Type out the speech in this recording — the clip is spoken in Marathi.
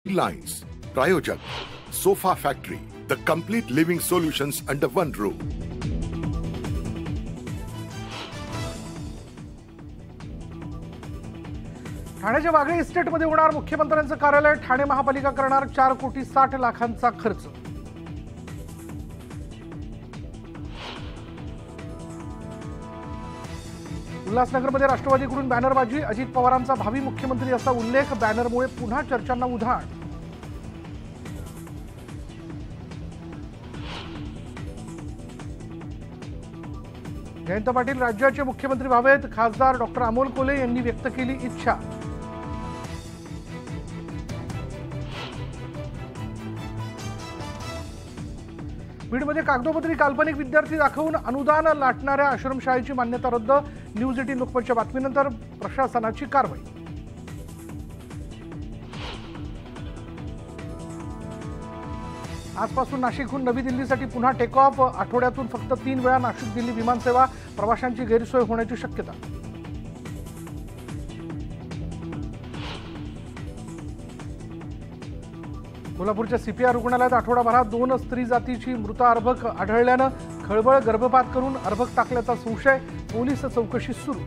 Lines, Prayojak, Sofa Factory, the complete living solutions under one roof. ठाण्याच्या वाघळे इस्टेटमध्ये होणार मुख्यमंत्र्यांचं कार्यालय. ठाणे महापालिका करणार 4,60,00,000चा खर्च. उल्हासनगरमध्ये राष्ट्रवादीकडून बॅनरबाजी. अजित पवारांचा भावी मुख्यमंत्री असा उल्लेख. बॅनरमुळे पुन्हा चर्चांना उधाण. जयंत पाटील राज्याचे मुख्यमंत्री व्हावेत. खासदार डॉक्टर अमोल कोल्हे यांनी व्यक्त केली इच्छा. बीडमध्ये कागदोपत्री काल्पनिक विद्यार्थी दाखवून अनुदान लाटणाऱ्या आश्रमशाळेची मान्यता रद्द. न्यूज 18 लोकमतच्या बातमीनंतर प्रशासनाची कारवाई. आजपासून नाशिकहून नवी दिल्लीसाठी पुन्हा टेक ऑफ. आठवड्यातून फक्त 3 वेळा नाशिक दिल्ली विमानसेवा. प्रवाशांची गैरसोय होण्याची शक्यता. कोल्हापूरच्या सीपीआर रुग्णालयात आठवडाभरात 2 स्त्री जातीची मृत अर्भक आढळल्यानं खळबळ. गर्भपात करून अर्भक टाकल्याचा संशय. पोलीस चौकशी सुरू.